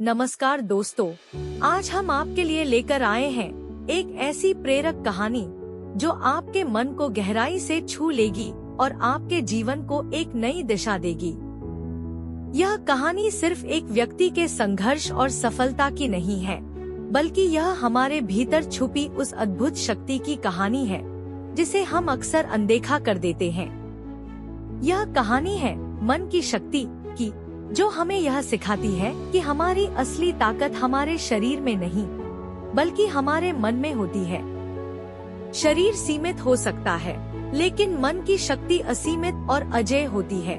नमस्कार दोस्तों, आज हम आपके लिए लेकर आए हैं एक ऐसी प्रेरक कहानी जो आपके मन को गहराई से छू लेगी और आपके जीवन को एक नई दिशा देगी। यह कहानी सिर्फ एक व्यक्ति के संघर्ष और सफलता की नहीं है, बल्कि यह हमारे भीतर छुपी उस अद्भुत शक्ति की कहानी है जिसे हम अक्सर अनदेखा कर देते हैं। यह कहानी है मन की शक्ति की, जो हमें यह सिखाती है कि हमारी असली ताकत हमारे शरीर में नहीं, बल्कि हमारे मन में होती है। शरीर सीमित हो सकता है, लेकिन मन की शक्ति असीमित और अजेय होती है।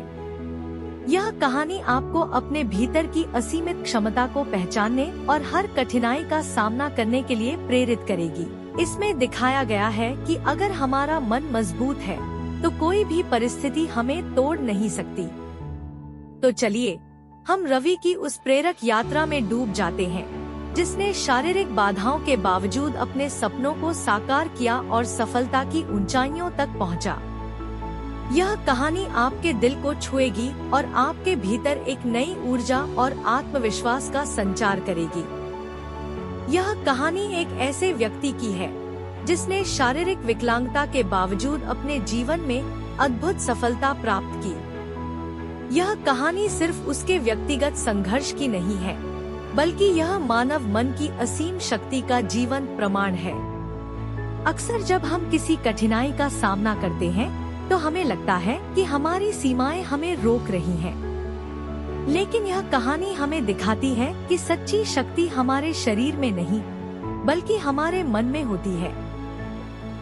यह कहानी आपको अपने भीतर की असीमित क्षमता को पहचानने और हर कठिनाई का सामना करने के लिए प्रेरित करेगी। इसमें दिखाया गया है कि अगर हमारा मन मजबूत है, तो कोई भी परिस्थिति हमें तोड़ नहीं सकती। तो चलिए हम रवि की उस प्रेरक यात्रा में डूब जाते हैं, जिसने शारीरिक बाधाओं के बावजूद अपने सपनों को साकार किया और सफलता की ऊंचाइयों तक पहुंचा। यह कहानी आपके दिल को छुएगी और आपके भीतर एक नई ऊर्जा और आत्मविश्वास का संचार करेगी। यह कहानी एक ऐसे व्यक्ति की है जिसने शारीरिक विकलांगता के बावजूद अपने जीवन में अद्भुत सफलता प्राप्त की। यह कहानी सिर्फ उसके व्यक्तिगत संघर्ष की नहीं है, बल्कि यह मानव मन की असीम शक्ति का जीवंत प्रमाण है। अक्सर जब हम किसी कठिनाई का सामना करते हैं, तो हमें लगता है कि हमारी सीमाएं हमें रोक रही हैं। लेकिन यह कहानी हमें दिखाती है कि सच्ची शक्ति हमारे शरीर में नहीं, बल्कि हमारे मन में होती है।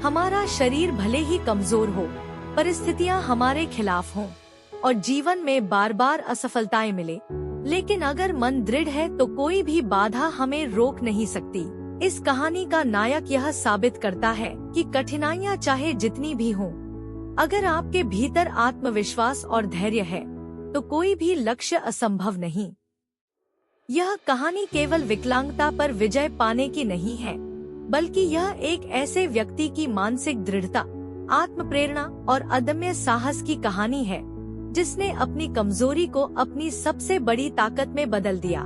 हमारा शरीर भले ही कमजोर हो, परिस्थितियां हमारे खिलाफ हों और जीवन में बार बार असफलताएं मिले, लेकिन अगर मन दृढ़ है तो कोई भी बाधा हमें रोक नहीं सकती। इस कहानी का नायक यह साबित करता है कि कठिनाइयां चाहे जितनी भी हों, अगर आपके भीतर आत्मविश्वास और धैर्य है, तो कोई भी लक्ष्य असंभव नहीं। यह कहानी केवल विकलांगता पर विजय पाने की नहीं है, बल्कि यह एक ऐसे व्यक्ति की मानसिक दृढ़ता, आत्म प्रेरणा और अदम्य साहस की कहानी है, जिसने अपनी कमजोरी को अपनी सबसे बड़ी ताकत में बदल दिया।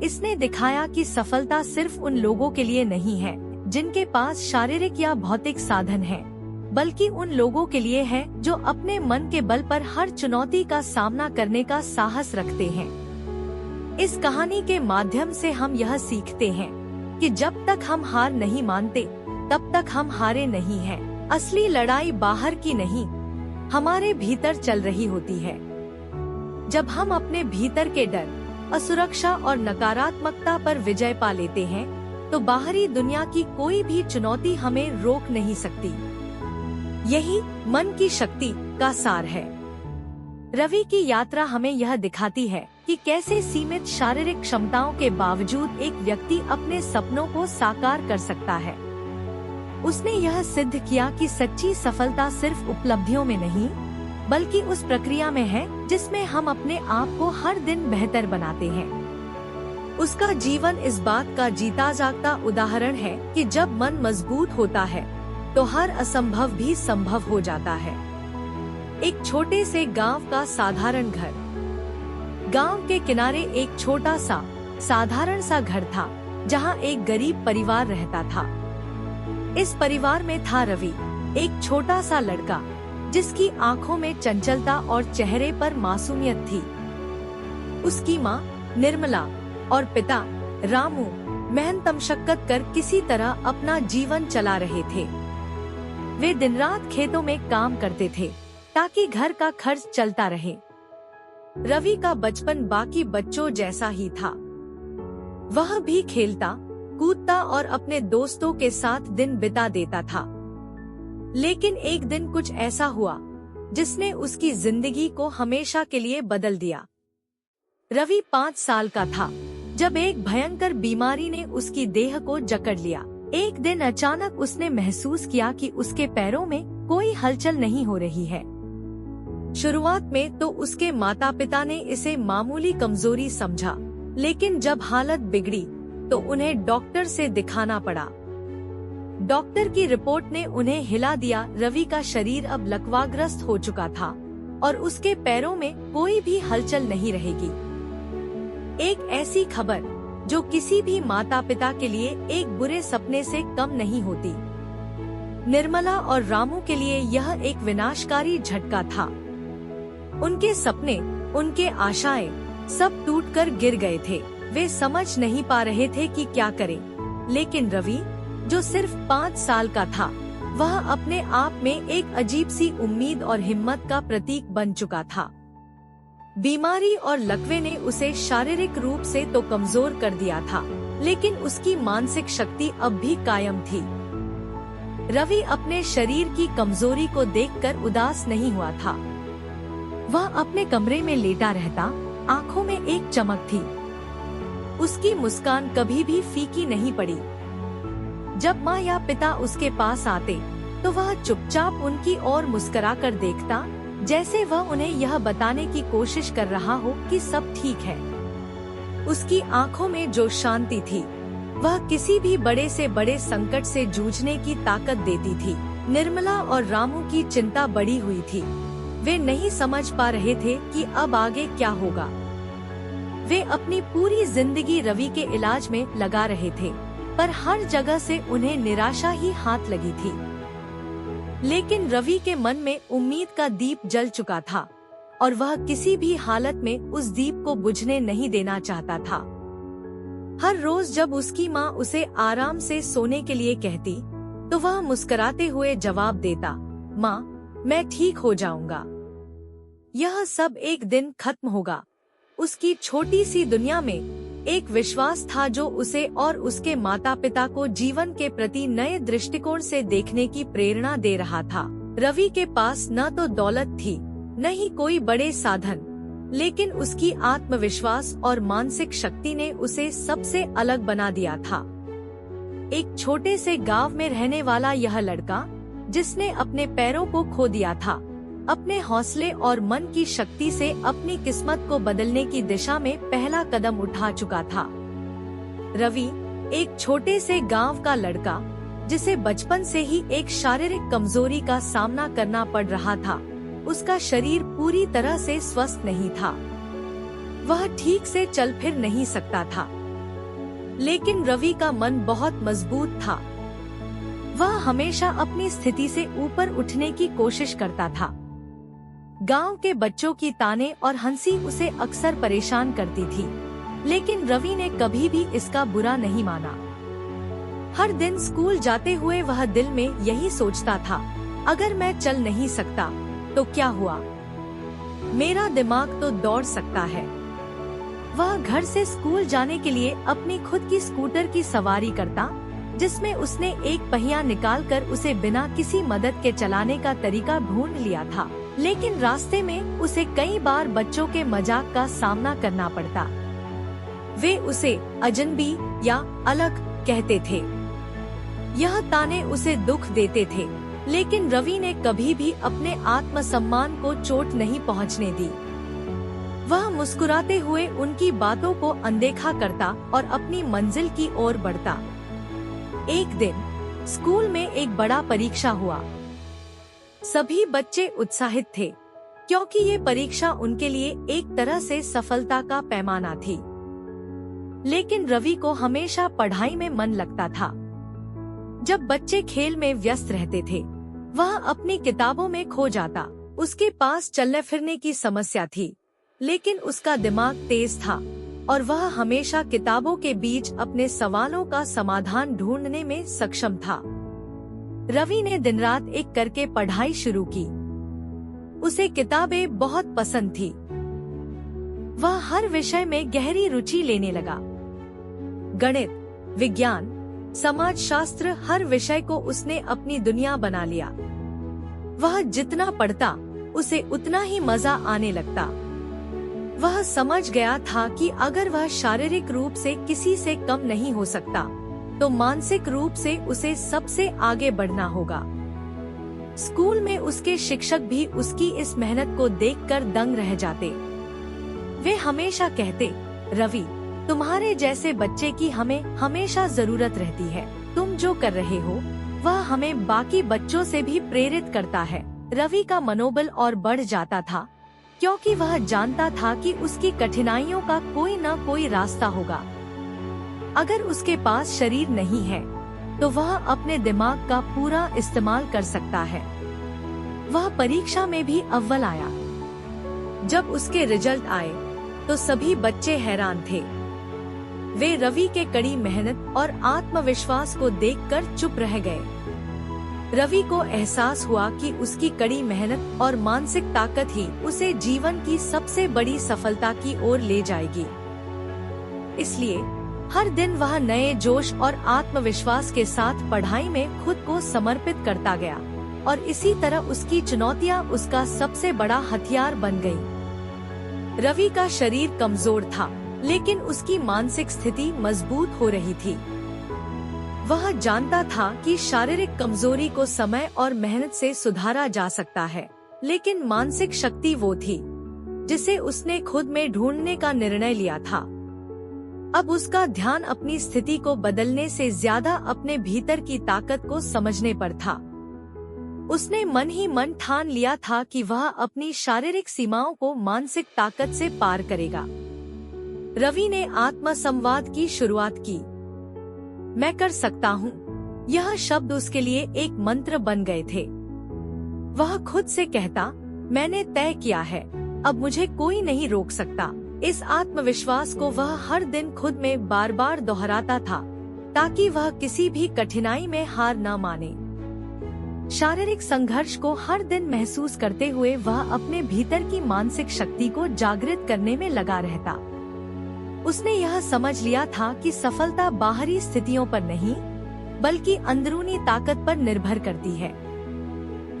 इसने दिखाया कि सफलता सिर्फ उन लोगों के लिए नहीं है जिनके पास शारीरिक या भौतिक साधन है, बल्कि उन लोगों के लिए है जो अपने मन के बल पर हर चुनौती का सामना करने का साहस रखते हैं। इस कहानी के माध्यम से हम यह सीखते हैं कि जब तक हम हार नहीं मानते, तब तक हम हारे नहीं हैं। असली लड़ाई बाहर की नहीं, हमारे भीतर चल रही होती है। जब हम अपने भीतर के डर, असुरक्षा और नकारात्मकता पर विजय पा लेते हैं, तो बाहरी दुनिया की कोई भी चुनौती हमें रोक नहीं सकती। यही मन की शक्ति का सार है। रवि की यात्रा हमें यह दिखाती है कि कैसे सीमित शारीरिक क्षमताओं के बावजूद एक व्यक्ति अपने सपनों को साकार कर सकता है। उसने यह सिद्ध किया कि सच्ची सफलता सिर्फ उपलब्धियों में नहीं, बल्कि उस प्रक्रिया में है जिसमें हम अपने आप को हर दिन बेहतर बनाते हैं। उसका जीवन इस बात का जीता जागता उदाहरण है कि जब मन मजबूत होता है, तो हर असंभव भी संभव हो जाता है। एक छोटे से गांव का साधारण घर। गांव के किनारे एक छोटा सा साधारण सा घर था, जहां एक गरीब परिवार रहता था। इस परिवार में था रवि, एक छोटा सा लड़का जिसकी आंखों में चंचलता और चेहरे पर मासूमियत थी। उसकी माँ निर्मला और पिता रामू मेहनत मशक्कत कर किसी तरह अपना जीवन चला रहे थे। वे दिन रात खेतों में काम करते थे ताकि घर का खर्च चलता रहे। रवि का बचपन बाकी बच्चों जैसा ही था। वह भी खेलता, कूदता और अपने दोस्तों के साथ दिन बिता देता था। लेकिन एक दिन कुछ ऐसा हुआ जिसने उसकी जिंदगी को हमेशा के लिए बदल दिया। रवि 5 साल का था जब एक भयंकर बीमारी ने उसकी देह को जकड़ लिया। एक दिन अचानक उसने महसूस किया कि उसके पैरों में कोई हलचल नहीं हो रही है। शुरुआत में तो उसके माता पिता ने इसे मामूली कमजोरी समझा, लेकिन जब हालत बिगड़ी तो उन्हें डॉक्टर से दिखाना पड़ा। डॉक्टर की रिपोर्ट ने उन्हें हिला दिया। रवि का शरीर अब लकवाग्रस्त हो चुका था और उसके पैरों में कोई भी हलचल नहीं रहेगी। एक ऐसी खबर जो किसी भी माता पिता के लिए एक बुरे सपने से कम नहीं होती। निर्मला और रामू के लिए यह एक विनाशकारी झटका था। उनके सपने, उनके आशाएं सब टूटकर गिर गए थे। वे समझ नहीं पा रहे थे कि क्या करें। लेकिन रवि, जो सिर्फ 5 साल का था, वह अपने आप में एक अजीब सी उम्मीद और हिम्मत का प्रतीक बन चुका था। बीमारी और लकवे ने उसे शारीरिक रूप से तो कमजोर कर दिया था, लेकिन उसकी मानसिक शक्ति अब भी कायम थी। रवि अपने शरीर की कमजोरी को देखकर उदास नहीं हुआ था। वह अपने कमरे में लेटा रहता, आंखों में एक चमक थी। उसकी मुस्कान कभी भी फीकी नहीं पड़ी। जब माँ या पिता उसके पास आते, तो वह चुपचाप उनकी ओर मुस्कुराकर देखता, जैसे वह उन्हें यह बताने की कोशिश कर रहा हो कि सब ठीक है। उसकी आंखों में जो शांति थी, वह किसी भी बड़े से बड़े संकट से जूझने की ताकत देती थी। निर्मला और रामू की चिंता बढ़ी हुई थी। वे नहीं समझ पा रहे थे कि अब आगे क्या होगा। वे अपनी पूरी जिंदगी रवि के इलाज में लगा रहे थे, पर हर जगह से उन्हें निराशा ही हाथ लगी थी। लेकिन रवि के मन में उम्मीद का दीप जल चुका था और वह किसी भी हालत में उस दीप को बुझने नहीं देना चाहता था। हर रोज जब उसकी माँ उसे आराम से सोने के लिए कहती, तो वह मुस्कुराते हुए जवाब देता, माँ, मैं ठीक हो जाऊंगा। यह सब एक दिन खत्म होगा। उसकी छोटी सी दुनिया में एक विश्वास था जो उसे और उसके माता पिता को जीवन के प्रति नए दृष्टिकोण से देखने की प्रेरणा दे रहा था। रवि के पास न तो दौलत थी, न ही कोई बड़े साधन, लेकिन उसकी आत्मविश्वास और मानसिक शक्ति ने उसे सबसे अलग बना दिया था। एक छोटे से गांव में रहने वाला यह लड़का, जिसने अपने पैरों को खो दिया था, अपने हौसले और मन की शक्ति से अपनी किस्मत को बदलने की दिशा में पहला कदम उठा चुका था। रवि, एक छोटे से गांव का लड़का, जिसे बचपन से ही एक शारीरिक कमजोरी का सामना करना पड़ रहा था। उसका शरीर पूरी तरह से स्वस्थ नहीं था। वह ठीक से चल फिर नहीं सकता था। लेकिन रवि का मन बहुत मजबूत था। वह हमेशा अपनी स्थिति से ऊपर उठने की कोशिश करता था। गांव के बच्चों की ताने और हंसी उसे अक्सर परेशान करती थी, लेकिन रवि ने कभी भी इसका बुरा नहीं माना। हर दिन स्कूल जाते हुए वह दिल में यही सोचता था, अगर मैं चल नहीं सकता तो क्या हुआ, मेरा दिमाग तो दौड़ सकता है। वह घर से स्कूल जाने के लिए अपनी खुद की स्कूटर की सवारी करता, जिसमें उसने एक पहिया निकालकर उसे बिना किसी मदद के चलाने का तरीका ढूंढ लिया था। लेकिन रास्ते में उसे कई बार बच्चों के मजाक का सामना करना पड़ता। वे उसे अजनबी या अलग कहते थे। यह ताने उसे दुख देते थे, लेकिन रवि ने कभी भी अपने आत्मसम्मान को चोट नहीं पहुंचने दी। वह मुस्कुराते हुए उनकी बातों को अनदेखा करता और अपनी मंजिल की ओर बढ़ता। एक दिन स्कूल में एक बड़ा परीक्षा हुआ। सभी बच्चे उत्साहित थे, क्योंकि ये परीक्षा उनके लिए एक तरह से सफलता का पैमाना थी। लेकिन रवि को हमेशा पढ़ाई में मन लगता था। जब बच्चे खेल में व्यस्त रहते थे, वह अपनी किताबों में खो जाता। उसके पास चलने फिरने की समस्या थी, लेकिन उसका दिमाग तेज था और वह हमेशा किताबों के बीच अपने सवालों का समाधान ढूंढने में सक्षम था। रवि ने दिन रात एक करके पढ़ाई शुरू की। उसे किताबें बहुत पसंद थी। वह हर विषय में गहरी रुचि लेने लगा। गणित, विज्ञान, समाजशास्त्र, हर विषय को उसने अपनी दुनिया बना लिया। वह जितना पढ़ता, उसे उतना ही मजा आने लगता। वह समझ गया था कि अगर वह शारीरिक रूप से किसी से कम नहीं हो सकता, तो मानसिक रूप से उसे सबसे आगे बढ़ना होगा। स्कूल में उसके शिक्षक भी उसकी इस मेहनत को देखकर दंग रह जाते। वे हमेशा कहते, रवि, तुम्हारे जैसे बच्चे की हमें हमेशा जरूरत रहती है। तुम जो कर रहे हो, वह हमें बाकी बच्चों से भी प्रेरित करता है। रवि का मनोबल और बढ़ जाता था, क्योंकि वह जानता था कि उसकी कठिनाइयों का कोई न कोई रास्ता होगा। अगर उसके पास शरीर नहीं है तो वह अपने दिमाग का पूरा इस्तेमाल कर सकता है। वह परीक्षा में भी अव्वल आया। जब उसके रिजल्ट आए तो सभी बच्चे हैरान थे। वे रवि के कड़ी मेहनत और आत्मविश्वास को देखकर चुप रह गए। रवि को एहसास हुआ कि उसकी कड़ी मेहनत और मानसिक ताकत ही उसे जीवन की सबसे बड़ी सफलता की ओर ले जाएगी। इसलिए हर दिन वह नए जोश और आत्मविश्वास के साथ पढ़ाई में खुद को समर्पित करता गया और इसी तरह उसकी चुनौतियां उसका सबसे बड़ा हथियार बन गई। रवि का शरीर कमजोर था, लेकिन उसकी मानसिक स्थिति मजबूत हो रही थी। वह जानता था कि शारीरिक कमजोरी को समय और मेहनत से सुधारा जा सकता है, लेकिन मानसिक शक्ति वो थी जिसे उसने खुद में ढूंढने का निर्णय लिया था। अब उसका ध्यान अपनी स्थिति को बदलने से ज्यादा अपने भीतर की ताकत को समझने पर था। उसने मन ही मन ठान लिया था कि वह अपनी शारीरिक सीमाओं को मानसिक ताकत से पार करेगा। रवि ने आत्मसंवाद की शुरुआत की। मैं कर सकता हूँ। यह शब्द उसके लिए एक मंत्र बन गए थे। वह खुद से कहता, मैंने तय किया है, अब मुझे कोई नहीं रोक सकता। इस आत्मविश्वास को वह हर दिन खुद में बार बार दोहराता था, ताकि वह किसी भी कठिनाई में हार न माने। शारीरिक संघर्ष को हर दिन महसूस करते हुए वह अपने भीतर की मानसिक शक्ति को जागृत करने में लगा रहता। उसने यह समझ लिया था कि सफलता बाहरी स्थितियों पर नहीं, बल्कि अंदरूनी ताकत पर निर्भर करती है।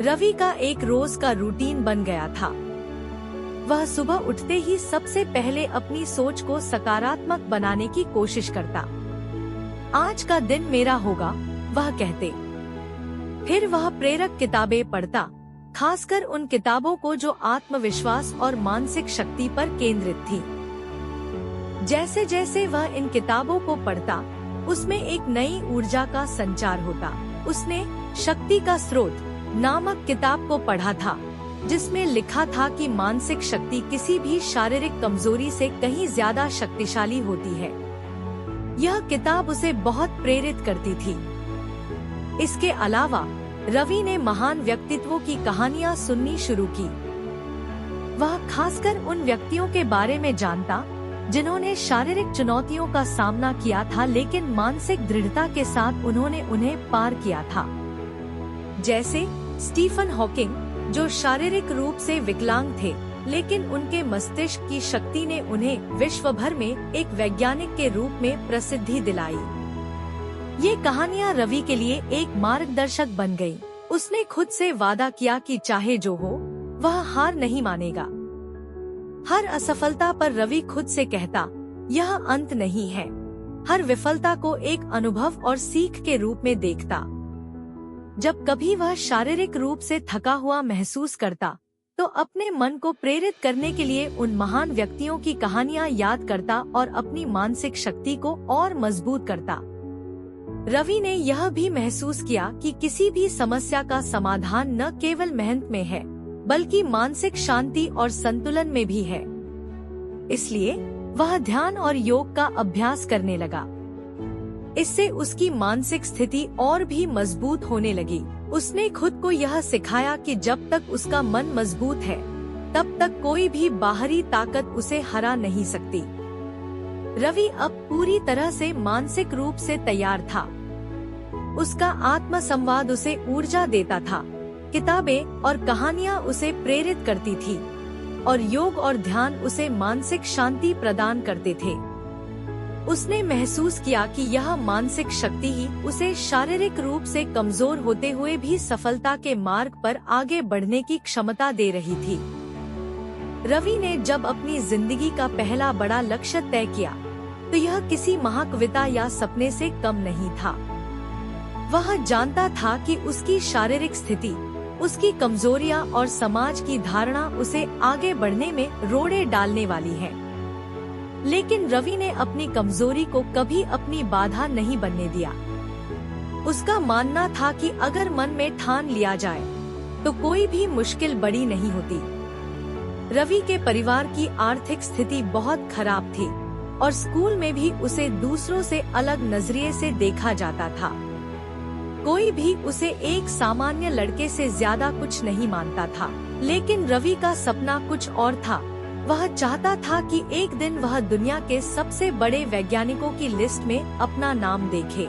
रवि का एक रोज का रूटीन बन गया था। वह सुबह उठते ही सबसे पहले अपनी सोच को सकारात्मक बनाने की कोशिश करता। आज का दिन मेरा होगा, वह कहते। फिर वह प्रेरक किताबें पढ़ता, खासकर उन किताबों को जो आत्मविश्वास और मानसिक शक्ति पर केंद्रित थी। जैसे जैसे वह इन किताबों को पढ़ता, उसमें एक नई ऊर्जा का संचार होता। उसने शक्ति का स्रोत नामक किताब को पढ़ा था, जिसमें लिखा था कि मानसिक शक्ति किसी भी शारीरिक कमजोरी से कहीं ज्यादा शक्तिशाली होती है। यह किताब उसे बहुत प्रेरित करती थी। इसके अलावा रवि ने महान व्यक्तित्वों की कहानियां सुननी शुरू की। वह खासकर उन व्यक्तियों के बारे में जानता जिन्होंने शारीरिक चुनौतियों का सामना किया था, लेकिन मानसिक दृढ़ता के साथ उन्होंने उन्हें पार किया था। जैसे स्टीफन हॉकिंग, जो शारीरिक रूप से विकलांग थे, लेकिन उनके मस्तिष्क की शक्ति ने उन्हें विश्व भर में एक वैज्ञानिक के रूप में प्रसिद्धि दिलाई। ये कहानियां रवि के लिए एक मार्गदर्शक बन गईं। उसने खुद से वादा किया कि चाहे जो हो, वह हार नहीं मानेगा। हर असफलता पर रवि खुद से कहता, यह अंत नहीं है। हर विफलता को एक अनुभव और सीख के रूप में देखता। जब कभी वह शारीरिक रूप से थका हुआ महसूस करता, तो अपने मन को प्रेरित करने के लिए उन महान व्यक्तियों की कहानियां याद करता और अपनी मानसिक शक्ति को और मजबूत करता। रवि ने यह भी महसूस किया कि किसी भी समस्या का समाधान न केवल मेहनत में है, बल्कि मानसिक शांति और संतुलन में भी है। इसलिए वह ध्यान और योग का अभ्यास करने लगा। इससे उसकी मानसिक स्थिति और भी मजबूत होने लगी। उसने खुद को यह सिखाया कि जब तक उसका मन मजबूत है, तब तक कोई भी बाहरी ताकत उसे हरा नहीं सकती। रवि अब पूरी तरह से मानसिक रूप से तैयार था। उसका आत्मसंवाद उसे ऊर्जा देता था, किताबें और कहानियां उसे प्रेरित करती थी, और योग और ध्यान उसे मानसिक शांति प्रदान करते थे। उसने महसूस किया कि यह मानसिक शक्ति ही उसे शारीरिक रूप से कमजोर होते हुए भी सफलता के मार्ग पर आगे बढ़ने की क्षमता दे रही थी। रवि ने जब अपनी जिंदगी का पहला बड़ा लक्ष्य तय किया, तो यह किसी महाकविता या सपने से कम नहीं था। वह जानता था कि उसकी शारीरिक स्थिति, उसकी कमजोरियां और समाज की धारणा उसे आगे बढ़ने में रोड़े डालने वाली है। लेकिन रवि ने अपनी कमजोरी को कभी अपनी बाधा नहीं बनने दिया। उसका मानना था कि अगर मन में ठान लिया जाए, तो कोई भी मुश्किल बड़ी नहीं होती। रवि के परिवार की आर्थिक स्थिति बहुत खराब थी और स्कूल में भी उसे दूसरों से अलग नजरिए से देखा जाता था। कोई भी उसे एक सामान्य लड़के से ज्यादा कुछ नहीं मानता था। लेकिन रवि का सपना कुछ और था। वह चाहता था कि एक दिन वह दुनिया के सबसे बड़े वैज्ञानिकों की लिस्ट में अपना नाम देखे।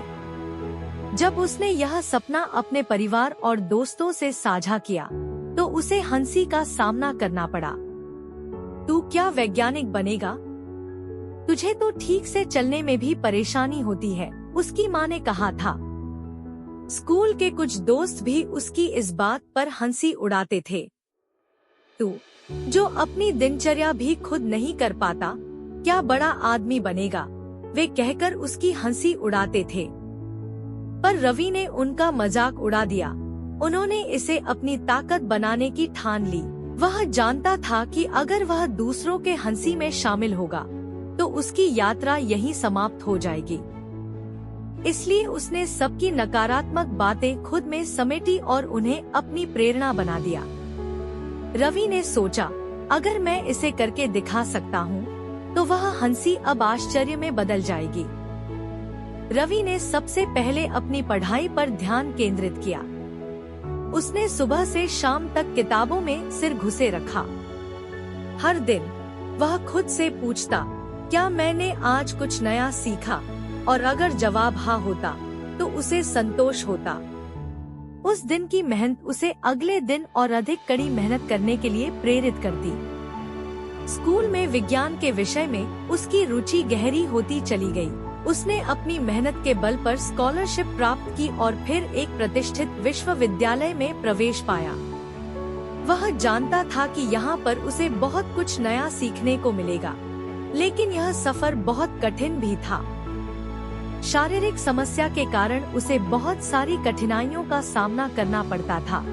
जब उसने यह सपना अपने परिवार और दोस्तों से साझा किया तो उसे हंसी का सामना करना पड़ा। तू क्या वैज्ञानिक बनेगा? तुझे तो ठीक से चलने में भी परेशानी होती है, उसकी माँ ने कहा था। स्कूल के कुछ दोस्त भी उसकी इस बात पर हंसी उड़ाते थे। तू जो अपनी दिनचर्या भी खुद नहीं कर पाता, क्या बड़ा आदमी बनेगा? वे कहकर उसकी हंसी उड़ाते थे। पर रवि ने उनका मजाक उड़ा दिया। उन्होंने इसे अपनी ताकत बनाने की ठान ली। वह जानता था कि अगर वह दूसरों के हंसी में शामिल होगा तो उसकी यात्रा यहीं समाप्त हो जाएगी। इसलिए उसने सबकी नकारात्मक बातें खुद में समेटी और उन्हें अपनी प्रेरणा बना दिया। रवि ने सोचा, अगर मैं इसे करके दिखा सकता हूँ तो वह हंसी अब आश्चर्य में बदल जाएगी। रवि ने सबसे पहले अपनी पढ़ाई पर ध्यान केंद्रित किया। उसने सुबह से शाम तक किताबों में सिर घुसे रखा। हर दिन वह खुद से पूछता, क्या मैंने आज कुछ नया सीखा? और अगर जवाब हाँ होता तो उसे संतोष होता। उस दिन की मेहनत उसे अगले दिन और अधिक कड़ी मेहनत करने के लिए प्रेरित करती। स्कूल में विज्ञान के विषय में उसकी रुचि गहरी होती चली गई। उसने अपनी मेहनत के बल पर स्कॉलरशिप प्राप्त की और फिर एक प्रतिष्ठित विश्वविद्यालय में प्रवेश पाया। वह जानता था कि यहाँ पर उसे बहुत कुछ नया सीखने को मिलेगा, लेकिन यह सफर बहुत कठिन भी था। शारीरिक समस्या के कारण उसे बहुत सारी कठिनाइयों का सामना करना पड़ता था,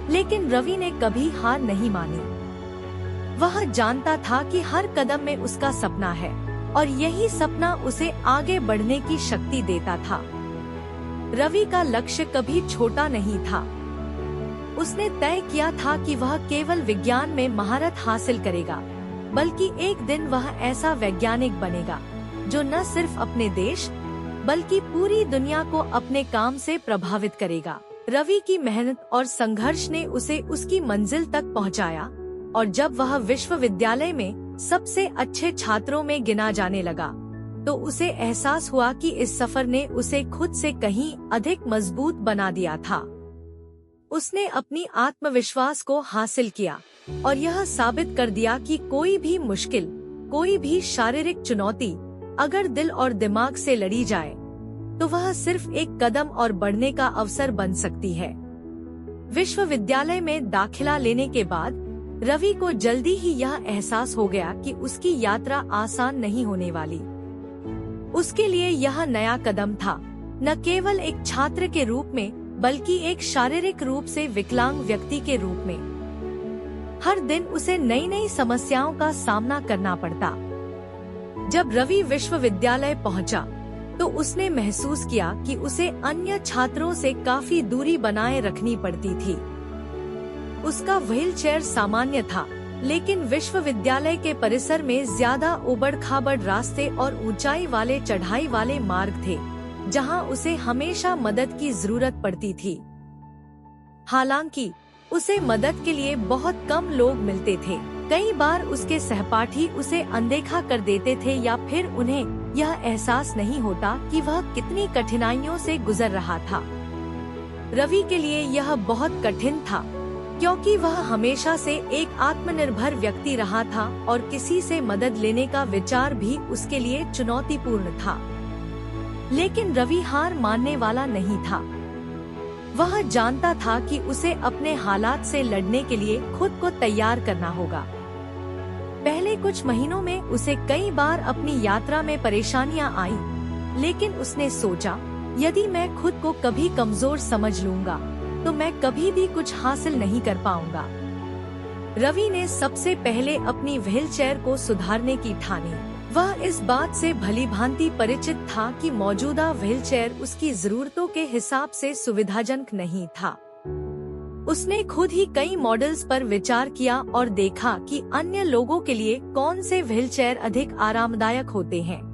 लेकिन रवि ने कभी हार नहीं मानी। वह जानता था कि हर कदम में उसका सपना है और यही सपना उसे आगे बढ़ने की शक्ति देता था। रवि का लक्ष्य कभी छोटा नहीं था। उसने तय किया था कि वह केवल विज्ञान में महारत हासिल करेगा, बल्कि एक दिन वह ऐसा वैज्ञानिक बनेगा जो न सिर्फ अपने देश बल्कि पूरी दुनिया को अपने काम से प्रभावित करेगा। रवि की मेहनत और संघर्ष ने उसे उसकी मंजिल तक पहुंचाया और जब वह विश्वविद्यालय में सबसे अच्छे छात्रों में गिना जाने लगा तो उसे एहसास हुआ कि इस सफर ने उसे खुद से कहीं अधिक मजबूत बना दिया था। उसने अपनी आत्मविश्वास को हासिल किया और यह साबित कर दिया कि कोई भी मुश्किल, कोई भी शारीरिक चुनौती अगर दिल और दिमाग से लड़ी जाए तो वह सिर्फ एक कदम और बढ़ने का अवसर बन सकती है। विश्वविद्यालय में दाखिला लेने के बाद रवि को जल्दी ही यह एहसास हो गया कि उसकी यात्रा आसान नहीं होने वाली। उसके लिए यह नया कदम था, न केवल एक छात्र के रूप में बल्कि एक शारीरिक रूप से विकलांग व्यक्ति के रूप में। हर दिन उसे नई नई समस्याओं का सामना करना पड़ता। जब रवि विश्वविद्यालय पहुंचा तो उसने महसूस किया कि उसे अन्य छात्रों से काफी दूरी बनाए रखनी पड़ती थी। उसका व्हीलचेयर सामान्य था, लेकिन विश्वविद्यालय के परिसर में ज्यादा उबड़-खाबड़ रास्ते और ऊंचाई वाले चढ़ाई वाले मार्ग थे, जहां उसे हमेशा मदद की जरूरत पड़ती थी। हालांकि उसे मदद के लिए बहुत कम लोग मिलते थे। कई बार उसके सहपाठी उसे अनदेखा कर देते थे या फिर उन्हें यह एहसास नहीं होता कि वह कितनी कठिनाइयों से गुजर रहा था। रवि के लिए यह बहुत कठिन था, क्योंकि वह हमेशा से एक आत्मनिर्भर व्यक्ति रहा था और किसी से मदद लेने का विचार भी उसके लिए चुनौतीपूर्ण था। लेकिन रवि हार मानने वाला नहीं था। वह जानता था कि उसे अपने हालात से लड़ने के लिए खुद को तैयार करना होगा। पहले कुछ महीनों में उसे कई बार अपनी यात्रा में परेशानियां आईं, लेकिन उसने सोचा, यदि मैं खुद को कभी कमजोर समझ लूंगा तो मैं कभी भी कुछ हासिल नहीं कर पाऊंगा। रवि ने सबसे पहले अपनी व्हीलचेयर को सुधारने की ठानी। वह इस बात से भलीभांति परिचित था कि मौजूदा व्हीलचेयर उसकी जरूरतों के हिसाब से सुविधाजनक नहीं था। उसने खुद ही कई मॉडल्स पर विचार किया और देखा कि अन्य लोगों के लिए कौन से व्हीलचेयर अधिक आरामदायक होते हैं।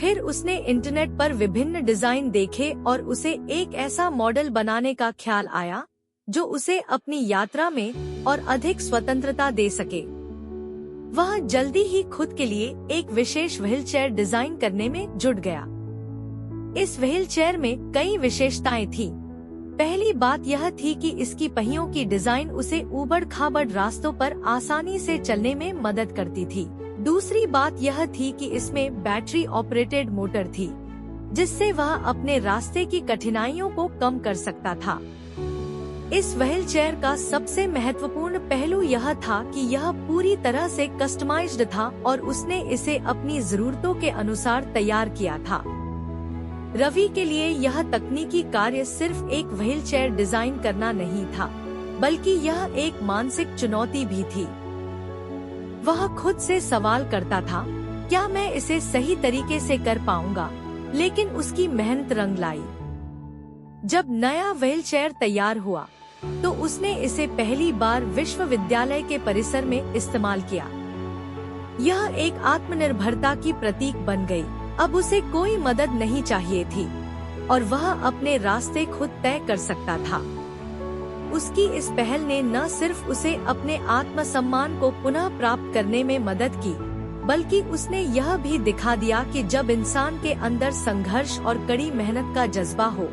फिर उसने इंटरनेट पर विभिन्न डिजाइन देखे और उसे एक ऐसा मॉडल बनाने का ख्याल आया जो उसे अपनी यात्रा में और अधिक स्वतंत्रता दे सके। वह जल्दी ही खुद के लिए एक विशेष व्हीलचेयर डिजाइन करने में जुट गया। इस व्हीलचेयर में कई विशेषताएं थी। पहली बात यह थी कि इसकी पहियों की डिजाइन उसे ऊबड़-खाबड़ रास्तों पर आसानी से चलने में मदद करती थी। दूसरी बात यह थी कि इसमें बैटरी ऑपरेटेड मोटर थी, जिससे वह अपने रास्ते की कठिनाइयों को कम कर सकता था। इस व्हीलचेयर का सबसे महत्वपूर्ण पहलू यह था कि यह पूरी तरह से कस्टमाइज्ड था और उसने इसे अपनी जरूरतों के अनुसार तैयार किया था। रवि के लिए यह तकनीकी कार्य सिर्फ एक व्हीलचेयर डिजाइन करना नहीं था, बल्कि यह एक मानसिक चुनौती भी थी। वह खुद से सवाल करता था, क्या मैं इसे सही तरीके से कर पाऊंगा? लेकिन उसकी मेहनत रंग लाई। जब नया व्हीलचेयर तैयार हुआ, तो उसने इसे पहली बार विश्वविद्यालय के परिसर में इस्तेमाल किया। यह एक आत्मनिर्भरता की प्रतीक बन गई। अब उसे कोई मदद नहीं चाहिए थी और वह अपने रास्ते खुद तय कर सकता था। उसकी इस पहल ने न सिर्फ उसे अपने आत्मसम्मान को पुनः प्राप्त करने में मदद की, बल्कि उसने यह भी दिखा दिया कि जब इंसान के अंदर संघर्ष और कड़ी मेहनत का जज्बा हो,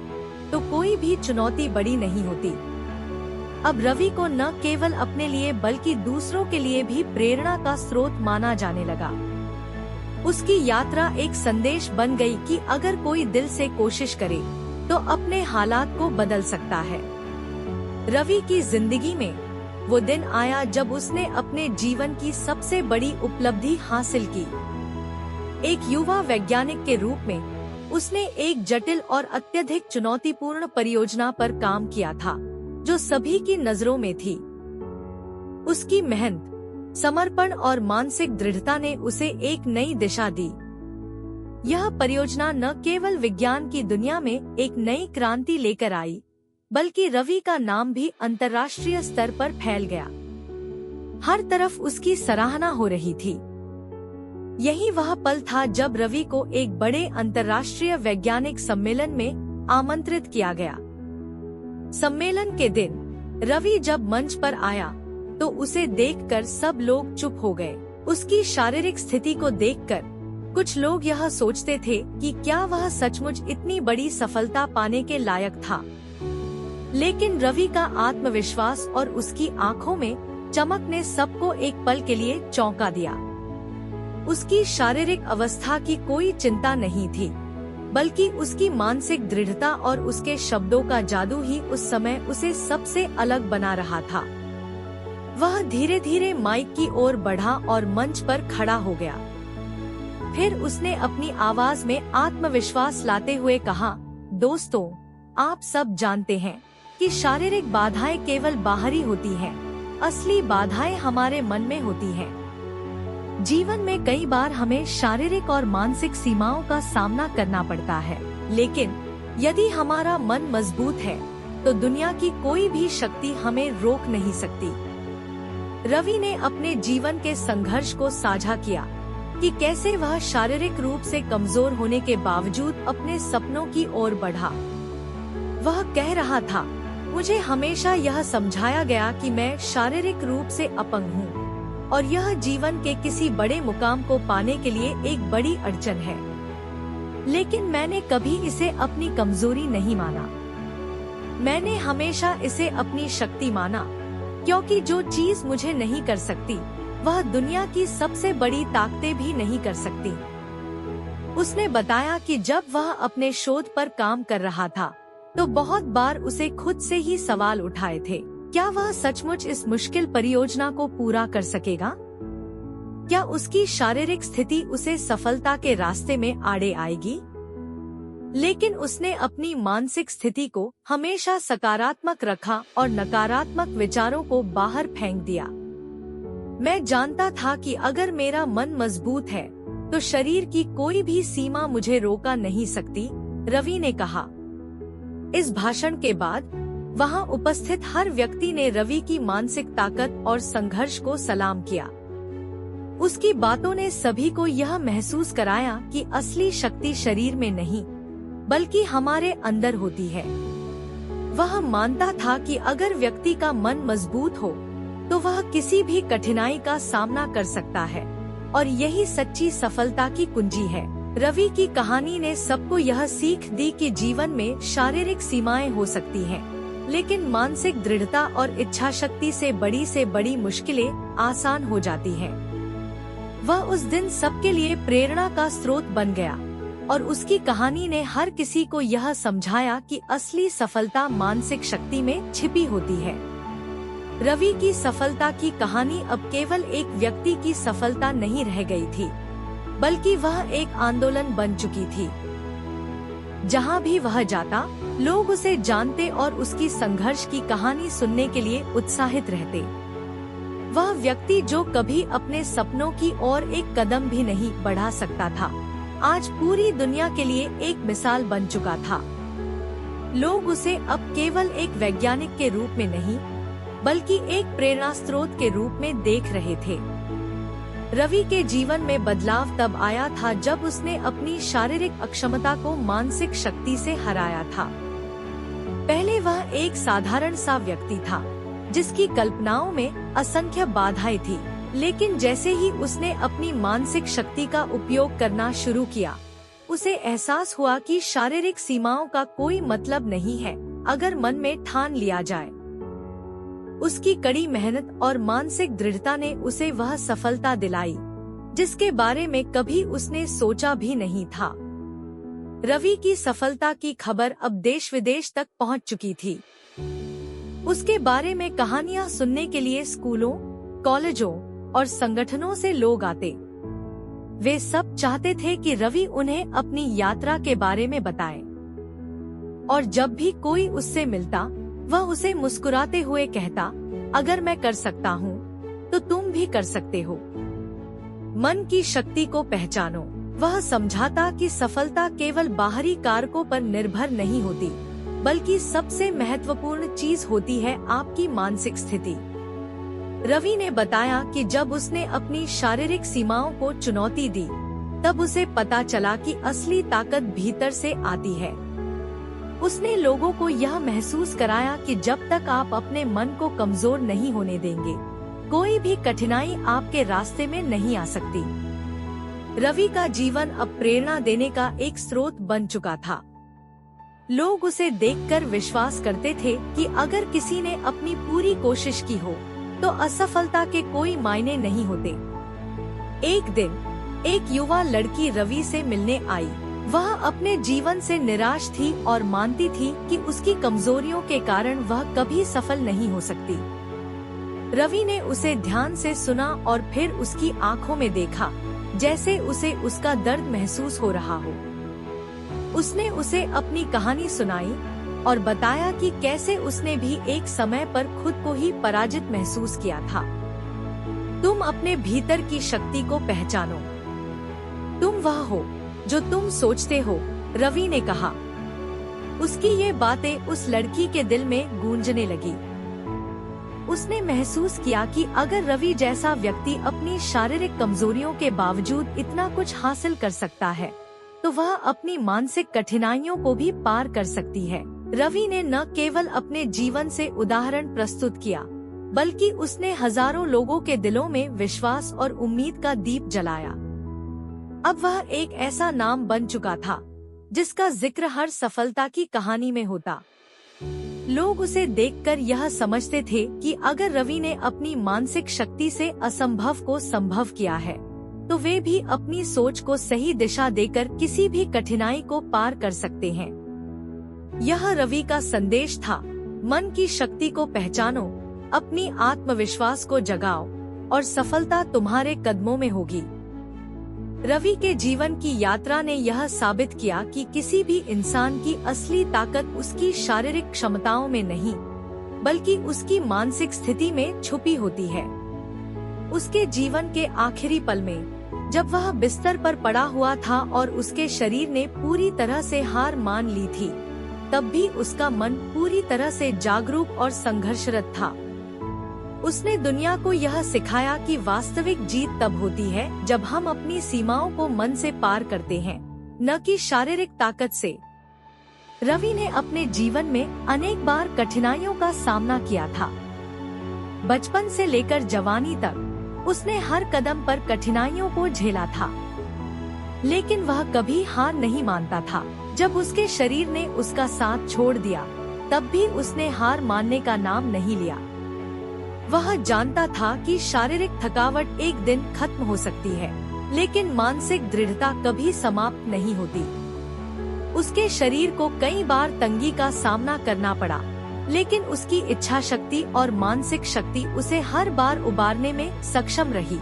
तो कोई भी चुनौती बड़ी नहीं होती। अब रवि को न केवल अपने लिए बल्कि दूसरों के लिए भी प्रेरणा का स्रोत माना जाने लगा। उसकी यात्रा एक संदेश बन गई कि अगर कोई दिल से कोशिश करे, तो अपने हालात को बदल सकता है। रवि की जिंदगी में वो दिन आया जब उसने अपने जीवन की सबसे बड़ी उपलब्धि हासिल की। एक युवा वैज्ञानिक के रूप में उसने एक जटिल और अत्यधिक चुनौतीपूर्ण परियोजना पर काम किया था, जो सभी की नजरों में थी। उसकी मेहनत, समर्पण और मानसिक दृढ़ता ने उसे एक नई दिशा दी। यह परियोजना न केवल विज्ञान की दुनिया में एक नई क्रांति लेकर आई, बल्कि रवि का नाम भी अंतर्राष्ट्रीय स्तर पर फैल गया। हर तरफ उसकी सराहना हो रही थी। यही वह पल था जब रवि को एक बड़े अंतर्राष्ट्रीय वैज्ञानिक सम्मेलन में आमंत्रित किया गया। सम्मेलन के दिन रवि जब मंच पर आया, तो उसे देखकर सब लोग चुप हो गए। उसकी शारीरिक स्थिति को देखकर कुछ लोग यह सोचते थे कि क्या वह सचमुच इतनी बड़ी सफलता पाने के लायक था। लेकिन रवि का आत्मविश्वास और उसकी आंखों में चमक ने सबको एक पल के लिए चौंका दिया। उसकी शारीरिक अवस्था की कोई चिंता नहीं थी, बल्कि उसकी मानसिक दृढ़ता और उसके शब्दों का जादू ही उस समय उसे सबसे अलग बना रहा था। वह धीरे धीरे माइक की ओर बढ़ा और मंच पर खड़ा हो गया। फिर उसने अपनी आवाज में आत्मविश्वास लाते हुए कहा, दोस्तों, आप सब जानते हैं कि शारीरिक बाधाएं केवल बाहरी होती हैं, असली बाधाएं हमारे मन में होती हैं। जीवन में कई बार हमें शारीरिक और मानसिक सीमाओं का सामना करना पड़ता है, लेकिन यदि हमारा मन मजबूत है, तो दुनिया की कोई भी शक्ति हमें रोक नहीं सकती। रवि ने अपने जीवन के संघर्ष को साझा किया कि कैसे वह शारीरिक रूप से कमजोर होने के बावजूद अपने सपनों की ओर बढ़ा। वह कह रहा था, मुझे हमेशा यह समझाया गया कि मैं शारीरिक रूप से अपंग हूँ और यह जीवन के किसी बड़े मुकाम को पाने के लिए एक बड़ी अड़चन है। लेकिन मैंने कभी इसे अपनी कमजोरी नहीं माना। मैंने हमेशा इसे अपनी शक्ति माना, क्योंकि जो चीज मुझे नहीं कर सकती, वह दुनिया की सबसे बड़ी ताकतें भी नहीं कर सकती। उसने बताया कि जब वह अपने शोध पर काम कर रहा था, तो बहुत बार उसे खुद से ही सवाल उठाए थे, क्या वह सचमुच इस मुश्किल परियोजना को पूरा कर सकेगा? क्या उसकी शारीरिक स्थिति उसे सफलता के रास्ते में आड़े आएगी? लेकिन उसने अपनी मानसिक स्थिति को हमेशा सकारात्मक रखा और नकारात्मक विचारों को बाहर फेंक दिया। मैं जानता था कि अगर मेरा मन मजबूत है, तो शरीर की कोई भी सीमा मुझे रोका नहीं सकती, रवि ने कहा। इस भाषण के बाद वहां उपस्थित हर व्यक्ति ने रवि की मानसिक ताकत और संघर्ष को सलाम किया। उसकी बातों ने सभी को यह महसूस कराया कि असली शक्ति शरीर में नहीं, बल्कि हमारे अंदर होती है। वह मानता था कि अगर व्यक्ति का मन मजबूत हो, तो वह किसी भी कठिनाई का सामना कर सकता है, और यही सच्ची सफलता की कुंजी है। रवि की कहानी ने सबको यह सीख दी कि जीवन में शारीरिक सीमाएं हो सकती हैं, लेकिन मानसिक दृढ़ता और इच्छा शक्ति से बड़ी मुश्किलें आसान हो जाती हैं। वह उस दिन सबके लिए प्रेरणा का स्रोत बन गया, और उसकी कहानी ने हर किसी को यह समझाया कि असली सफलता मानसिक शक्ति में छिपी होती है। रवि की सफलता की कहानी अब केवल एक व्यक्ति की सफलता नहीं रह गई थी, बल्कि वह एक आंदोलन बन चुकी थी। जहां भी वह जाता, लोग उसे जानते और उसकी संघर्ष की कहानी सुनने के लिए उत्साहित रहते। वह व्यक्ति जो कभी अपने सपनों की ओर एक कदम भी नहीं बढ़ा सकता था, आज पूरी दुनिया के लिए एक मिसाल बन चुका था। लोग उसे अब केवल एक वैज्ञानिक के रूप में नहीं, बल्कि एक प्रेरणा स्रोत के रूप में देख रहे थे। रवि के जीवन में बदलाव तब आया था जब उसने अपनी शारीरिक अक्षमता को मानसिक शक्ति से हराया था। पहले वह एक साधारण सा व्यक्ति था, जिसकी कल्पनाओं में असंख्य बाधाएं थी, लेकिन जैसे ही उसने अपनी मानसिक शक्ति का उपयोग करना शुरू किया, उसे एहसास हुआ कि शारीरिक सीमाओं का कोई मतलब नहीं है अगर मन में ठान लिया जाए। उसकी कड़ी मेहनत और मानसिक दृढ़ता ने उसे वह सफलता दिलाई जिसके बारे में कभी उसने सोचा भी नहीं था। रवि की सफलता की खबर अब देश विदेश तक पहुंच चुकी थी। उसके बारे में कहानियां सुनने के लिए स्कूलों, कॉलेजों और संगठनों से लोग आते। वे सब चाहते थे कि रवि उन्हें अपनी यात्रा के बारे में बताए, और जब भी कोई उससे मिलता, वह उसे मुस्कुराते हुए कहता, अगर मैं कर सकता हूँ, तो तुम भी कर सकते हो। मन की शक्ति को पहचानो। वह समझाता कि सफलता केवल बाहरी कारकों पर निर्भर नहीं होती, बल्कि सबसे महत्वपूर्ण चीज होती है आपकी मानसिक स्थिति। रवि ने बताया कि जब उसने अपनी शारीरिक सीमाओं को चुनौती दी, तब उसे पता चला कि असली ताकत भीतर से आती है। उसने लोगों को यह महसूस कराया कि जब तक आप अपने मन को कमजोर नहीं होने देंगे, कोई भी कठिनाई आपके रास्ते में नहीं आ सकती। रवि का जीवन अब प्रेरणा देने का एक स्रोत बन चुका था। लोग उसे देखकर विश्वास करते थे कि अगर किसी ने अपनी पूरी कोशिश की हो, तो असफलता के कोई मायने नहीं होते। एक दिन एक युवा लड़की रवि से मिलने आई। वह अपने जीवन से निराश थी और मानती थी कि उसकी कमजोरियों के कारण वह कभी सफल नहीं हो सकती। रवि ने उसे ध्यान से सुना और फिर उसकी आंखों में देखा, जैसे उसे उसका दर्द महसूस हो रहा हो। उसने उसे अपनी कहानी सुनाई और बताया कि कैसे उसने भी एक समय पर खुद को ही पराजित महसूस किया था। तुम अपने भीतर की शक्ति को पहचानो। तुम वह हो जो तुम सोचते हो, रवि ने कहा। उसकी ये बातें उस लड़की के दिल में गूंजने लगी। उसने महसूस किया कि अगर रवि जैसा व्यक्ति अपनी शारीरिक कमजोरियों के बावजूद इतना कुछ हासिल कर सकता है, तो वह अपनी मानसिक कठिनाइयों को भी पार कर सकती है। रवि ने न केवल अपने जीवन से उदाहरण प्रस्तुत किया, बल्कि उसने हजारों लोगों के दिलों में विश्वास और उम्मीद का दीप जलाया। अब वह एक ऐसा नाम बन चुका था जिसका जिक्र हर सफलता की कहानी में होता। लोग उसे देखकर यह समझते थे कि अगर रवि ने अपनी मानसिक शक्ति से असंभव को संभव किया है, तो वे भी अपनी सोच को सही दिशा देकर किसी भी कठिनाई को पार कर सकते हैं। यह रवि का संदेश था, मन की शक्ति को पहचानो, अपनी आत्मविश्वास को जगाओ और सफलता तुम्हारे कदमों में होगी। रवि के जीवन की यात्रा ने यह साबित किया कि किसी भी इंसान की असली ताकत उसकी शारीरिक क्षमताओं में नहीं, बल्कि उसकी मानसिक स्थिति में छुपी होती है। उसके जीवन के आखिरी पल में, जब वह बिस्तर पर पड़ा हुआ था और उसके शरीर ने पूरी तरह से हार मान ली थी, तब भी उसका मन पूरी तरह से जागरूक और संघर्षरत था। उसने दुनिया को यह सिखाया कि वास्तविक जीत तब होती है जब हम अपनी सीमाओं को मन से पार करते हैं, न कि शारीरिक ताकत से। रवि ने अपने जीवन में अनेक बार कठिनाइयों का सामना किया था। बचपन से लेकर जवानी तक उसने हर कदम पर कठिनाइयों को झेला था, लेकिन वह कभी हार नहीं मानता था। जब उसके शरीर ने उसका साथ छोड़ दिया, तब भी उसने हार मानने का नाम नहीं लिया। वह जानता था कि शारीरिक थकावट एक दिन खत्म हो सकती है, लेकिन मानसिक दृढ़ता कभी समाप्त नहीं होती। उसके शरीर को कई बार तंगी का सामना करना पड़ा, लेकिन उसकी इच्छा शक्ति और मानसिक शक्ति उसे हर बार उबारने में सक्षम रही।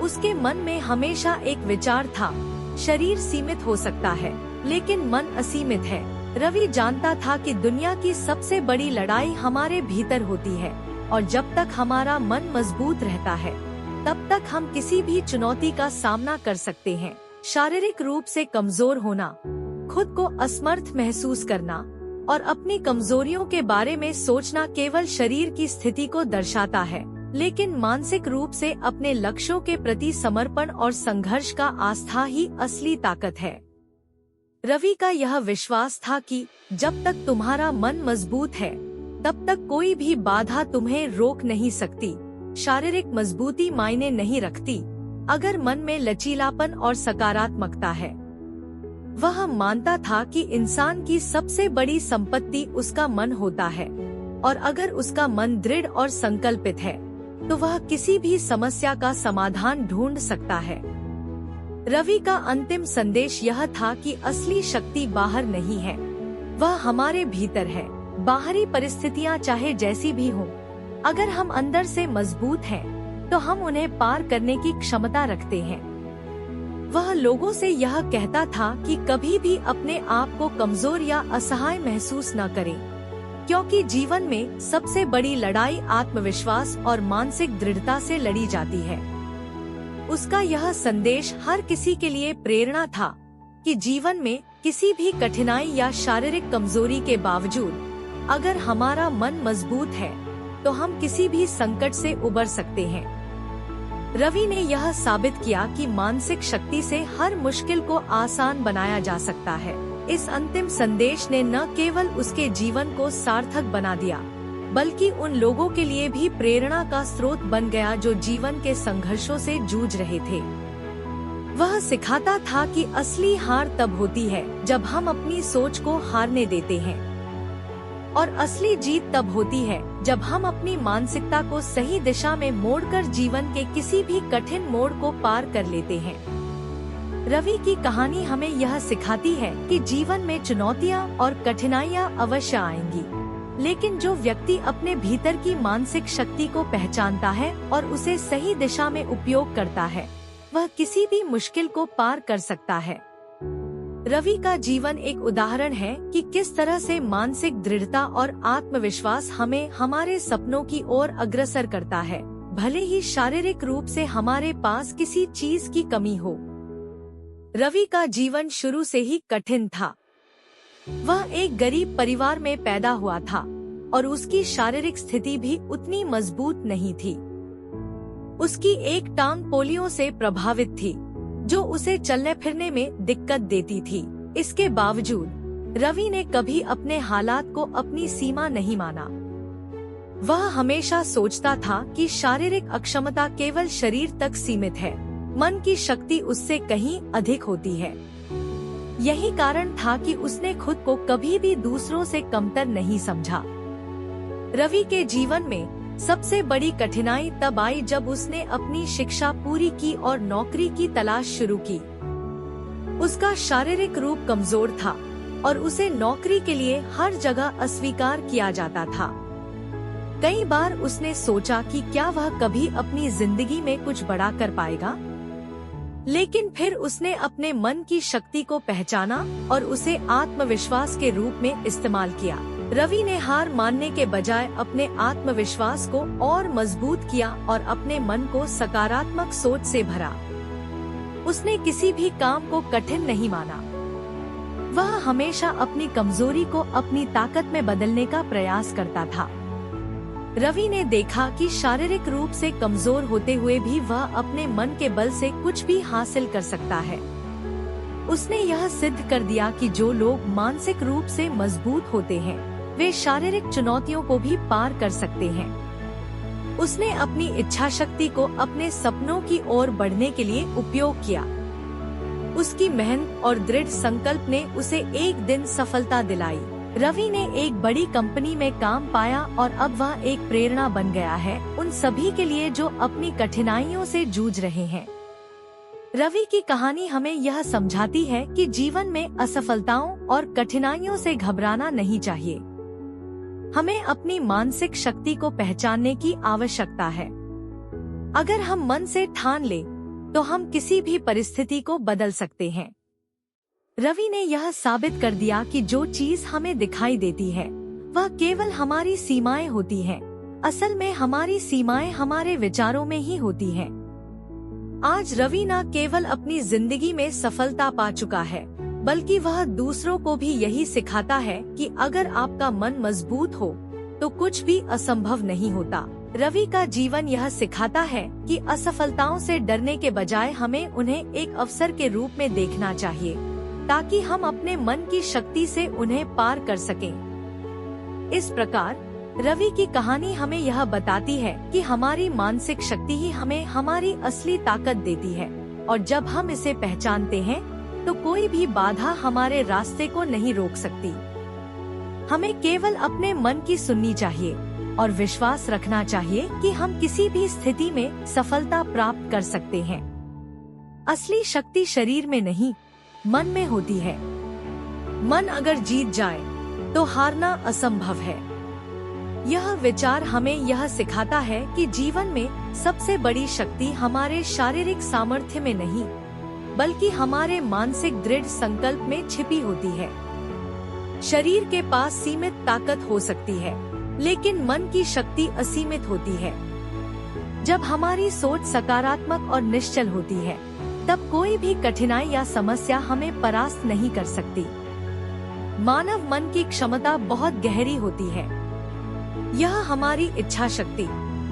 उसके मन में हमेशा एक विचार था, शरीर सीमित हो सकता है, लेकिन मन असीमित है। रवि जानता था कि दुनिया की सबसे बड़ी लड़ाई हमारे भीतर होती है, और जब तक हमारा मन मजबूत रहता है, तब तक हम किसी भी चुनौती का सामना कर सकते हैं। शारीरिक रूप से कमजोर होना, खुद को असमर्थ महसूस करना और अपनी कमजोरियों के बारे में सोचना केवल शरीर की स्थिति को दर्शाता है, लेकिन मानसिक रूप से अपने लक्ष्यों के प्रति समर्पण और संघर्ष का आस्था ही असली ताकत है। रवि का यह विश्वास था कि जब तक तुम्हारा मन मजबूत है, तब तक कोई भी बाधा तुम्हें रोक नहीं सकती। शारीरिक मजबूती मायने नहीं रखती, अगर मन में लचीलापन और सकारात्मकता है। वह मानता था कि इंसान की सबसे बड़ी संपत्ति उसका मन होता है, और अगर उसका मन दृढ़ और संकल्पित है, तो वह किसी भी समस्या का समाधान ढूंढ सकता है। रवि का अंतिम संदेश यह था कि असली शक्ति बाहर नहीं है, वह हमारे भीतर है। बाहरी परिस्थितियां चाहे जैसी भी हों, अगर हम अंदर से मजबूत हैं, तो हम उन्हें पार करने की क्षमता रखते हैं। वह लोगों से यह कहता था कि कभी भी अपने आप को कमजोर या असहाय महसूस न करें, क्योंकि जीवन में सबसे बड़ी लड़ाई आत्मविश्वास और मानसिक दृढ़ता से लड़ी जाती है। उसका यह संदेश हर किसी के लिए प्रेरणा था कि जीवन में किसी भी कठिनाई या शारीरिक कमजोरी के बावजूद अगर हमारा मन मजबूत है, तो हम किसी भी संकट से उबर सकते हैं। रवि ने यह साबित किया कि मानसिक शक्ति से हर मुश्किल को आसान बनाया जा सकता है। इस अंतिम संदेश ने न केवल उसके जीवन को सार्थक बना दिया, बल्कि उन लोगों के लिए भी प्रेरणा का स्रोत बन गया जो जीवन के संघर्षों से जूझ रहे थे। वह सिखाता था कि असली हार तब होती है जब हम अपनी सोच को हारने देते हैं, और असली जीत तब होती है जब हम अपनी मानसिकता को सही दिशा में मोड़कर जीवन के किसी भी कठिन मोड़ को पार कर लेते हैं। रवि की कहानी हमें यह सिखाती है कि जीवन में चुनौतियां और कठिनाइयां अवश्य आएंगी, लेकिन जो व्यक्ति अपने भीतर की मानसिक शक्ति को पहचानता है और उसे सही दिशा में उपयोग करता है, वह किसी भी मुश्किल को पार कर सकता है। रवि का जीवन एक उदाहरण है कि किस तरह से मानसिक दृढ़ता और आत्मविश्वास हमें हमारे सपनों की ओर अग्रसर करता है, भले ही शारीरिक रूप से हमारे पास किसी चीज की कमी हो। रवि का जीवन शुरू से ही कठिन था। वह एक गरीब परिवार में पैदा हुआ था और उसकी शारीरिक स्थिति भी उतनी मजबूत नहीं थी। उसकी एक टांग पोलियो से प्रभावित थी, जो उसे चलने फिरने में दिक्कत देती थी। इसके बावजूद रवि ने कभी अपने हालात को अपनी सीमा नहीं माना। वह हमेशा सोचता था कि शारीरिक अक्षमता केवल शरीर तक सीमित है, मन की शक्ति उससे कहीं अधिक होती है। यही कारण था कि उसने खुद को कभी भी दूसरों से कमतर नहीं समझा। रवि के जीवन में सबसे बड़ी कठिनाई तब आई जब उसने अपनी शिक्षा पूरी की और नौकरी की तलाश शुरू की। उसका शारीरिक रूप कमजोर था और उसे नौकरी के लिए हर जगह अस्वीकार किया जाता था। कई बार उसने सोचा कि क्या वह कभी अपनी जिंदगी में कुछ बड़ा कर पाएगा, लेकिन फिर उसने अपने मन की शक्ति को पहचाना और उसे आत्मविश्वास के रूप में इस्तेमाल किया। रवि ने हार मानने के बजाय अपने आत्मविश्वास को और मजबूत किया और अपने मन को सकारात्मक सोच से भरा। उसने किसी भी काम को कठिन नहीं माना। वह हमेशा अपनी कमजोरी को अपनी ताकत में बदलने का प्रयास करता था। रवि ने देखा कि शारीरिक रूप से कमजोर होते हुए भी वह अपने मन के बल से कुछ भी हासिल कर सकता है। उसने यह सिद्ध कर दिया कि जो लोग मानसिक रूप से मजबूत होते हैं वे शारीरिक चुनौतियों को भी पार कर सकते हैं। उसने अपनी इच्छा शक्ति को अपने सपनों की ओर बढ़ने के लिए उपयोग किया। उसकी मेहनत और दृढ़ संकल्प ने उसे एक दिन सफलता दिलाई। रवि ने एक बड़ी कंपनी में काम पाया और अब वह एक प्रेरणा बन गया है उन सभी के लिए जो अपनी कठिनाइयों से जूझ रहे हैं। रवि की कहानी हमें यह समझाती है कि जीवन में असफलताओं और कठिनाइयों से घबराना नहीं चाहिए। हमें अपनी मानसिक शक्ति को पहचानने की आवश्यकता है। अगर हम मन से ठान ले तो हम किसी भी परिस्थिति को बदल सकते हैं। रवि ने यह साबित कर दिया कि जो चीज हमें दिखाई देती है वह केवल हमारी सीमाएं होती हैं। असल में हमारी सीमाएं हमारे विचारों में ही होती हैं। आज रवि न केवल अपनी जिंदगी में सफलता पा चुका है बल्कि वह दूसरों को भी यही सिखाता है कि अगर आपका मन मजबूत हो तो कुछ भी असंभव नहीं होता। रवि का जीवन यह सिखाता है कि असफलताओं से डरने के बजाय हमें उन्हें एक अवसर के रूप में देखना चाहिए ताकि हम अपने मन की शक्ति से उन्हें पार कर सकें। इस प्रकार रवि की कहानी हमें यह बताती है कि हमारी मानसिक शक्ति ही हमें हमारी असली ताकत देती है और जब हम इसे पहचानते हैं तो कोई भी बाधा हमारे रास्ते को नहीं रोक सकती। हमें केवल अपने मन की सुननी चाहिए और विश्वास रखना चाहिए कि हम किसी भी स्थिति में सफलता प्राप्त कर सकते हैं। असली शक्ति शरीर में नहीं मन में होती है। मन अगर जीत जाए तो हारना असंभव है। यह विचार हमें यह सिखाता है कि जीवन में सबसे बड़ी शक्ति हमारे शारीरिक सामर्थ्य में नहीं बल्कि हमारे मानसिक दृढ़ संकल्प में छिपी होती है। शरीर के पास सीमित ताकत हो सकती है लेकिन मन की शक्ति असीमित होती है। जब हमारी सोच सकारात्मक और निश्चल होती है तब कोई भी कठिनाई या समस्या हमें परास्त नहीं कर सकती। मानव मन की क्षमता बहुत गहरी होती है। यह हमारी इच्छा शक्ति,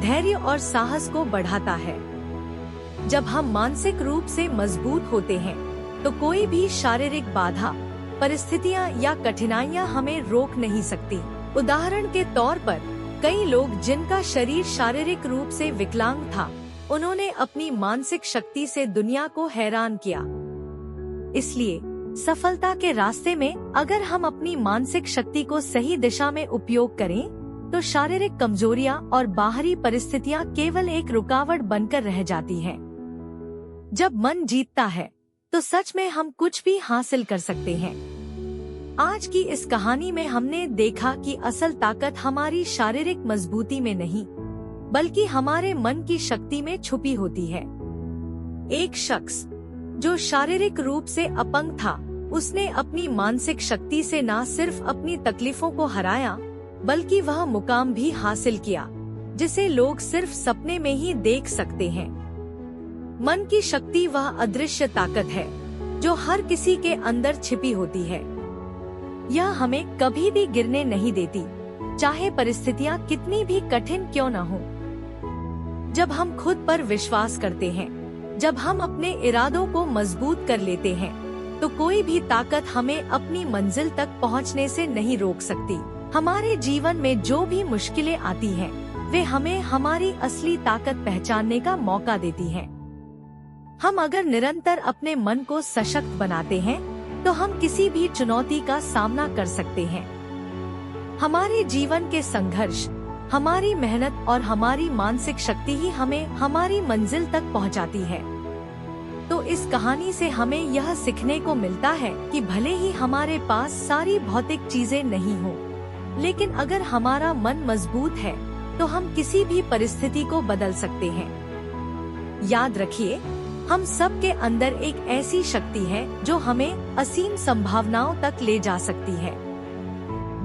धैर्य और साहस को बढ़ाता है। जब हम मानसिक रूप से मजबूत होते हैं तो कोई भी शारीरिक बाधा, परिस्थितियां या कठिनाइयां हमें रोक नहीं सकती। उदाहरण के तौर पर कई लोग जिनका शरीर शारीरिक रूप से विकलांग था उन्होंने अपनी मानसिक शक्ति से दुनिया को हैरान किया। इसलिए सफलता के रास्ते में अगर हम अपनी मानसिक शक्ति को सही दिशा में उपयोग करें तो शारीरिक कमजोरियां और बाहरी परिस्थितियां केवल एक रुकावट बनकर रह जाती हैं। जब मन जीतता है तो सच में हम कुछ भी हासिल कर सकते हैं। आज की इस कहानी में हमने देखा कि असल ताकत हमारी शारीरिक मजबूती में नहीं बल्कि हमारे मन की शक्ति में छुपी होती है। एक शख्स जो शारीरिक रूप से अपंग था उसने अपनी मानसिक शक्ति से न सिर्फ अपनी तकलीफों को हराया बल्कि वह मुकाम भी हासिल किया जिसे लोग सिर्फ सपने में ही देख सकते हैं। मन की शक्ति वह अदृश्य ताकत है जो हर किसी के अंदर छिपी होती है। यह हमें कभी भी गिरने नहीं देती, चाहे परिस्थितियां कितनी भी कठिन क्यों न हो। जब हम खुद पर विश्वास करते हैं, जब हम अपने इरादों को मजबूत कर लेते हैं, तो कोई भी ताकत हमें अपनी मंजिल तक पहुंचने से नहीं रोक सकती। हमारे जीवन में जो भी मुश्किलें आती हैं, वे हमें हमारी असली ताकत पहचानने का मौका देती हैं। हम अगर निरंतर अपने मन को सशक्त बनाते हैं, तो हम किसी भी चुनौती का सामना कर सकते हैं। हमारे जीवन के संघर्ष, हमारी मेहनत और हमारी मानसिक शक्ति ही हमें हमारी मंजिल तक पहुंचाती है। तो इस कहानी से हमें यह सीखने को मिलता है कि भले ही हमारे पास सारी भौतिक चीजें नहीं हो, लेकिन अगर हमारा मन मजबूत है तो हम किसी भी परिस्थिति को बदल सकते हैं। याद रखिए, हम सब के अंदर एक ऐसी शक्ति है जो हमें असीम संभावनाओं तक ले जा सकती है।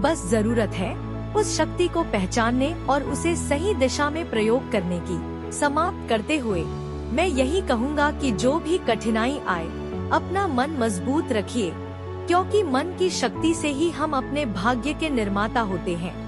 बस जरूरत है उस शक्ति को पहचानने और उसे सही दिशा में प्रयोग करने की। समाप्त करते हुए मैं यही कहूँगा कि जो भी कठिनाई आए, अपना मन मजबूत रखिए, क्योंकि मन की शक्ति से ही हम अपने भाग्य के निर्माता होते हैं।